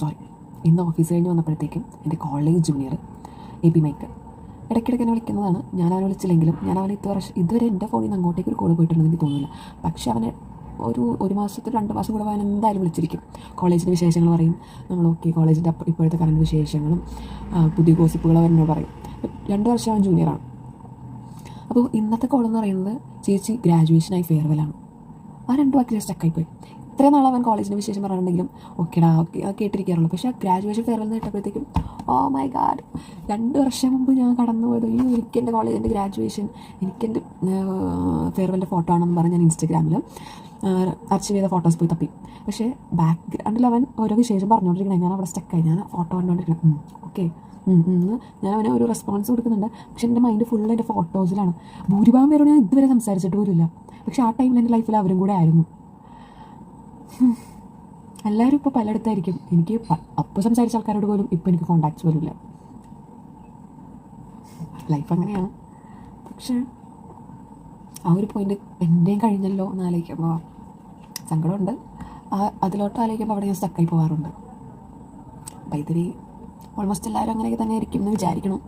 Sorry, ഇന്ന് office കഴിഞ്ഞ് വന്നപ്പോഴത്തേക്കും എൻ്റെ കോളേജ് ജൂനിയർ എബി മൈക്ക് ഇടയ്ക്കിടയ്ക്ക് എന്നെ വിളിക്കുന്നതാണ്. ഞാൻ അവനെ വിളിച്ചില്ലെങ്കിലും ഞാൻ അവനെ ഇതുവരെ എൻ്റെ ഫോണിൽ നിന്ന് അങ്ങോട്ടേക്ക് ഒരു കോൾ പോയിട്ടുണ്ടെന്ന് എനിക്ക് തോന്നുന്നില്ല. പക്ഷേ അവനെ ഒരു മാസത്തിൽ 2 മാസം കൂടെ അവൻ എന്തായാലും വിളിച്ചിരിക്കും. കോളേജിൻ്റെ വിശേഷങ്ങൾ പറയും. നമ്മൾ ഓക്കെ കോളേജിൻ്റെ ഇപ്പോഴത്തെ കറണ്ട് വിശേഷങ്ങളും പുതിയ ഗോസിപ്പുകളും അവനോട് പറയും. 2 വർഷം അവൻ ജൂനിയറാണ്. അപ്പോൾ ഇന്നത്തെ കോൾ എന്ന് പറയുന്നത് ചേച്ചി ഗ്രാജുവേഷനായി ഫെയർവെല്ലാണ്. ആ 2 വാക്കിൽ സ്റ്റക്കായിപ്പോയി. ഇത്രയും നാൾ അവൻ കോളേജിൻ്റെ വിശേഷം പറയാനുണ്ടെങ്കിലും ഓക്കേടാ ഓക്കെ കേട്ടിരിക്കാറുള്ളൂ. പക്ഷേ ആ ഗ്രാജുവേഷൻ ഫെയർവെൽ കേട്ടപ്പോഴത്തേക്കും ഓ മൈ ഗാഡ്, 2 വർഷം മുമ്പ് ഞാൻ കടന്നു പോയത് എനിക്കെൻ്റെ കോളേജിൻ്റെ ഗ്രാജുവേഷൻ, എനിക്കെൻ്റെ ഫെയർവെല്ലിൻ്റെ ഫോട്ടോ ആണെന്ന് പറഞ്ഞ് ഞാൻ ഇൻസ്റ്റഗ്രാമിൽ അർച്ചീവ് ചെയ്ത ഫോട്ടോസ് പോയി തപ്പി. പക്ഷേ ബാക്ക്ഗ്രൗണ്ടിൽ അവൻ ഓരോ വിശേഷം പറഞ്ഞുകൊണ്ടിരിക്കണേ, ഞാൻ അവിടെ സ്റ്റക്കായി. ഞാൻ ഫോട്ടോ കണ്ടുകൊണ്ടിരിക്കണം. ഓക്കെ ഞാൻ അവനെ ഒരു റെസ്പോൺസ് കൊടുക്കുന്നുണ്ട്. പക്ഷെ എൻ്റെ മൈൻഡ് ഫുള്ള് എൻ്റെ ഫോട്ടോസിലാണ്. ഭൂരിഭാഗം പേരോട് ഞാൻ ഇതുവരെ സംസാരിച്ചിട്ട് പോലുമില്ല. പക്ഷെ ആ ടൈമിൽ എൻ്റെ ലൈഫിൽ അവരും കൂടെ ആയിരുന്നു. എല്ലാവരും ഇപ്പോൾ പലയിടത്തായിരിക്കും. എനിക്ക് അപ്പോൾ സംസാരിച്ച ആൾക്കാരോട് പോലും ഇപ്പോൾ എനിക്ക് കോണ്ടാക്ട്സ് പോലും ഇല്ല. ലൈഫ് അങ്ങനെയാണ്. പക്ഷേ ആ ഒരു പോയിന്റ് എൻ്റെയും കഴിഞ്ഞല്ലോ എന്ന് ആലോചിക്കുമ്പോൾ സങ്കടമുണ്ട്. അതിലോട്ട് ആലോചിക്കുമ്പോൾ അവിടെ ഞാൻ സ്റ്റക്കായി പോകാറുണ്ട്. അപ്പോൾ ഇതിൽ ഓൾമോസ്റ്റ് എല്ലാവരും അങ്ങനെയൊക്കെ തന്നെ ആയിരിക്കും എന്ന് വിചാരിക്കണം.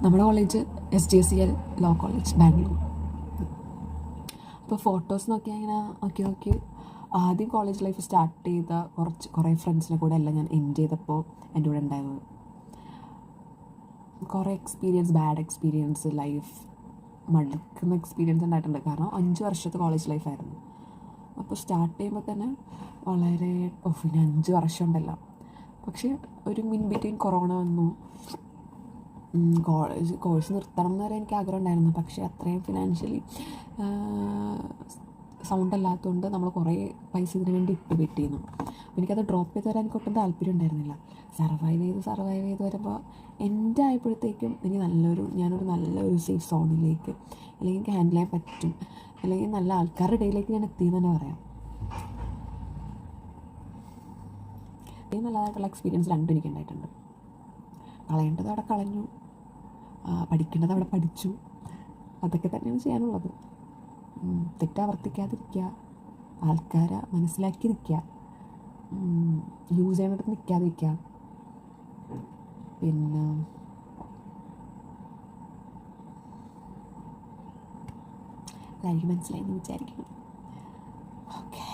നമ്മുടെ college SJCL law college Bangalore. അപ്പോൾ ഫോട്ടോസ് നോക്കി അങ്ങനെ നോക്കി ആദ്യം കോളേജ് ലൈഫ് സ്റ്റാർട്ട് ചെയ്ത കുറേ ഫ്രണ്ട്സിനെ കൂടെ അല്ല ഞാൻ എൻഡ് ചെയ്തപ്പോൾ എൻ്റെ കൂടെ ഉണ്ടായിരുന്നത്. കുറേ ബാഡ് എക്സ്പീരിയൻസ്, ലൈഫ് മടുക്കുന്ന എക്സ്പീരിയൻസ് ഉണ്ടായിട്ടുണ്ട്. കാരണം 5 വർഷത്തെ കോളേജ് ലൈഫായിരുന്നു. അപ്പോൾ സ്റ്റാർട്ട് ചെയ്യുമ്പോൾ തന്നെ വളരെ പിന്നെ 5 വർഷം ഉണ്ടല്ലോ. പക്ഷേ ഒരു ബിറ്റ്വീൻ കൊറോണ വന്നു. കോഴ്സ് നിർത്തണം എന്ന് വരെ എനിക്ക് ആഗ്രഹം ഉണ്ടായിരുന്നു. പക്ഷേ അത്രയും ഫിനാൻഷ്യലി സൗണ്ട് അല്ലാത്തതുകൊണ്ട് നമ്മൾ കുറേ പൈസ ഇതിന് വേണ്ടി വെയിറ്റ് ചെയ്യുന്നു. അപ്പോൾ എനിക്കത് ഡ്രോപ്പ് ചെയ്ത് വരാൻ എനിക്ക് ഒട്ടും താല്പര്യം ഉണ്ടായിരുന്നില്ല. സർവൈവ് ചെയ്ത് വരുമ്പോൾ എൻ്റെ ആയപ്പോഴത്തേക്കും എനിക്ക് ഞാനൊരു നല്ലൊരു സേഫ് സോണിലേക്ക്, അല്ലെങ്കിൽ എനിക്ക് ഹാൻഡിൽ ചെയ്യാൻ പറ്റും, അല്ലെങ്കിൽ നല്ല ആൾക്കാരുടെ ഇടയിലേക്ക് ഞാൻ എത്തിയെന്ന് തന്നെ പറയാം. ഈ നല്ലതായിട്ടുള്ള എക്സ്പീരിയൻസ് 2 എനിക്ക് ഉണ്ടായിട്ടുണ്ട്. കളയേണ്ടത് അവിടെ കളഞ്ഞു, പഠിക്കേണ്ടത് അവിടെ പഠിച്ചു. അതൊക്കെ തന്നെയാണ് ചെയ്യാനുള്ളത്. തെറ്റാവർത്തിക്കാതിരിക്കുക, ആൾക്കാരെ മനസ്സിലാക്കി നിൽക്കുക, യൂസ് ചെയ്യുന്നിടത്ത് നിൽക്കാതിരിക്കുക. പിന്നെ എല്ലാവർക്കും മനസ്സിലായി എന്ന് വിചാരിക്കണം. ഓക്കെ.